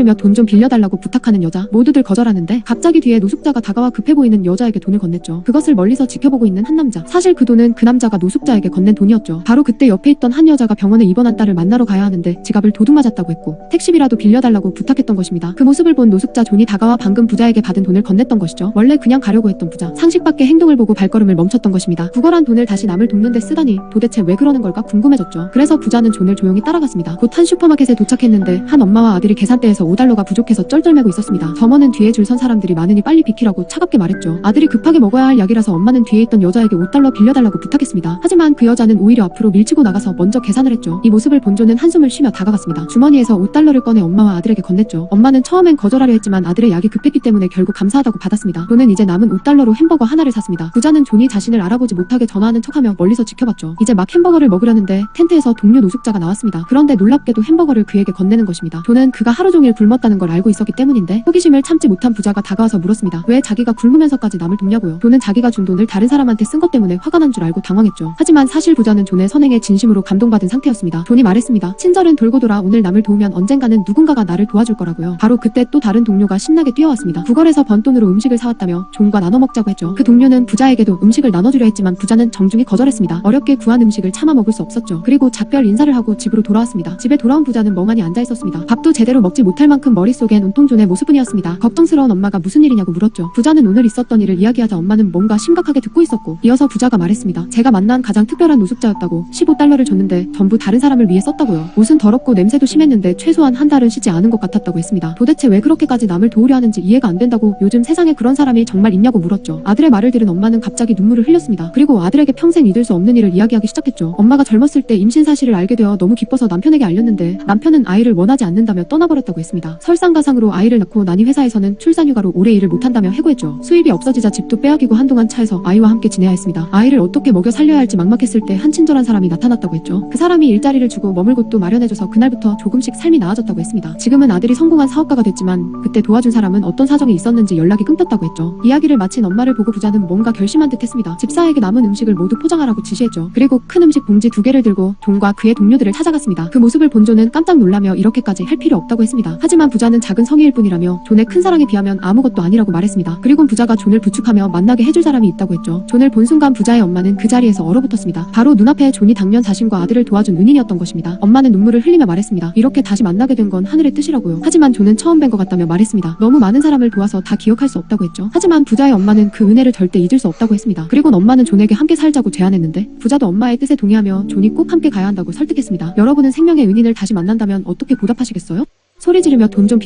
지르며 돈 좀 빌려달라고 부탁하는 여자. 모두들 거절하는데 갑자기 뒤에 노숙자가 다가와 급해 보이는 여자에게 돈을 건넸죠. 그것을 멀리서 지켜보고 있는 한 남자. 사실 그 돈은 그 남자가 노숙자에게 건넨 돈이었죠. 바로 그때 옆에 있던 한 여자가 병원에 입원한 딸을 만나러 가야 하는데 지갑을 도둑 맞았다고 했고 택시비라도 빌려달라고 부탁했던 것입니다. 그 모습을 본 노숙자 존이 다가와 방금 부자에게 받은 돈을 건넸던 것이죠. 원래 그냥 가려고 했던 부자. 상식 밖의 행동을 보고 발걸음을 멈췄던 것입니다. 구걸한 돈을 다시 남을 돕는 데 쓰다니 도대체 왜 그러는 걸까 궁금해졌죠. 그래서 부자는 존을 조용히 따라갔습니다. 곧 한 슈퍼마켓에 도착했는데 한 엄마와 아들이 계산대에서 $5가 부족해서 쩔쩔매고 있었습니다. 점원은 뒤에 줄 선 사람들이 많으니 빨리 비키라고 차갑게 말했죠. 아들이 급하게 먹어야 할 약이라서 엄마는 뒤에 있던 여자에게 $5 빌려달라고 부탁했습니다. 하지만 그 여자는 오히려 앞으로 밀치고 나가서 먼저 계산을 했죠. 이 모습을 본 존은 한숨을 쉬며 다가갔습니다. 주머니에서 $5를 꺼내 엄마와 아들에게 건넸죠. 엄마는 처음엔 거절하려 했지만 아들의 약이 급했기 때문에 결국 감사하다고 받았습니다. 존은 이제 남은 $5로 햄버거 하나를 샀습니다. 부자는 존이 자신을 알아보지 못하게 전화하는 척하며 멀리서 지켜봤죠. 이제 막 햄버거를 먹으려는데 텐트에서 동료 노숙자가 나왔습니다. 그런데 놀랍게도 햄버거를 그에게 건네는 것입니다. 존은 그가 하루 종일 굶었다는 걸 알고 있었기 때문인데 호기심을 참지 못한 부자가 다가와서 물었습니다. 왜 자기가 굶으면서까지 남을 돕냐고요. 존은 자기가 준 돈을 다른 사람한테 쓴 것 때문에 화가 난 줄 알고 당황했죠. 하지만 사실 부자는 존의 선행에 진심으로 감동받은 상태였습니다. 존이 말했습니다. 친절은 돌고 돌아 오늘 남을 도우면 언젠가는 누군가가 나를 도와줄 거라고요. 바로 그때 또 다른 동료가 신나게 뛰어왔습니다. 구걸에서 번 돈으로 음식을 사왔다며 존과 나눠 먹자고 했죠. 그 동료는 부자에게도 음식을 나눠주려 했지만 부자는 정중히 거절했습니다. 어렵게 구한 음식을 참아 먹을 수 없었죠. 그리고 작별 인사를 하고 집으로 돌아왔습니다. 집에 돌아온 부자는 멍하니 앉아있었습니다. 밥도 제대로 먹지 못할 만큼 머릿속엔 온통 존의 모습뿐이었습니다. 걱정스러운 엄마가 무슨 일이냐고 물었죠. 부자는 오늘 있었던 일을 이야기하자 엄마는 뭔가 심각하게 듣고 있었고 이어서 부자가 말했습니다. 제가 만난 가장 특별한 노숙자였다고 $15를 줬는데 전부 다른 사람을 위해 썼다고요. 옷은 더럽고 냄새도 심했는데 최소한 한 달은 쉬지 않은 것 같았다고 했습니다. 도대체 왜 그렇게까지 남을 도우려 하는지 이해가 안 된다고 요즘 세상에 그런 사람이 정말 있냐고 물었죠. 아들의 말을 들은 엄마는 갑자기 눈물을 흘렸습니다. 그리고 아들에게 평생 잊을 수 없는 일을 이야기하기 시작했죠. 엄마가 젊었을 때 임신 사실을 알게 되어 너무 기뻐서 남편에게 알렸는데 남편은 아이를 원하지 않는다며 떠나버렸다고 했습니다. 설상가상으로 아이를 낳고 나니 회사에서는 출산휴가로 오래 일을 못한다며 해고했죠. 수입이 없어지자 집도 빼앗기고 한동안 차에서 아이와 함께 지내야 했습니다. 아이를 어떻게 먹여 살려야 할지 막막했을 때 한 친절한 사람이 나타났다고 했죠. 그 사람이 일자리를 주고 머물 곳도 마련해줘서 그날부터 조금씩 삶이 나아졌다고 했습니다. 지금은 아들이 성공한 사업가가 됐지만 그때 도와준 사람은 어떤 사정이 있었는지 연락이 끊겼다고 했죠. 이야기를 마친 엄마를 보고 부자는 뭔가 결심한 듯 했습니다. 집사에게 남은 음식을 모두 포장하라고 지시했죠. 그리고 큰 음식 봉지 2개를 들고 존과 그의 동료들을 찾아갔습니다. 그 모습을 본 존은 깜짝 놀라며 이렇게까지 할 필요 없다고 했습니다. 하지만 부자는 작은 성의일 뿐이라며 존의 큰 사랑에 비하면 아무것도 아니라고 말했습니다. 그리고 부자가 존을 부축하며 만나게 해줄 사람이 있다고 했죠. 존을 본 순간 부자의 엄마는 그 자리에서 얼어붙었습니다. 바로 눈앞에 존이 당년 자신과 아들을 도와준 은인이었던 것입니다. 엄마는 눈물을 흘리며 말했습니다. 이렇게 다시 만나게 된 건 하늘의 뜻이라고요. 하지만 존은 처음 뵌 것 같다며 말했습니다. 너무 많은 사람을 도와서 다 기억할 수 없다고 했죠. 하지만 부자의 엄마는 그 은혜를 절대 잊을 수 없다고 했습니다. 그리고는 엄마는 존에게 함께 살자고 제안했는데 부자도 엄마의 뜻에 동의하며 존이 꼭 함께 가야 한다고 설득했습니다. 여러분은 생명의 은인을 다시 만난다면 어떻게 보답하시겠어요? 소리 지르며 돈 좀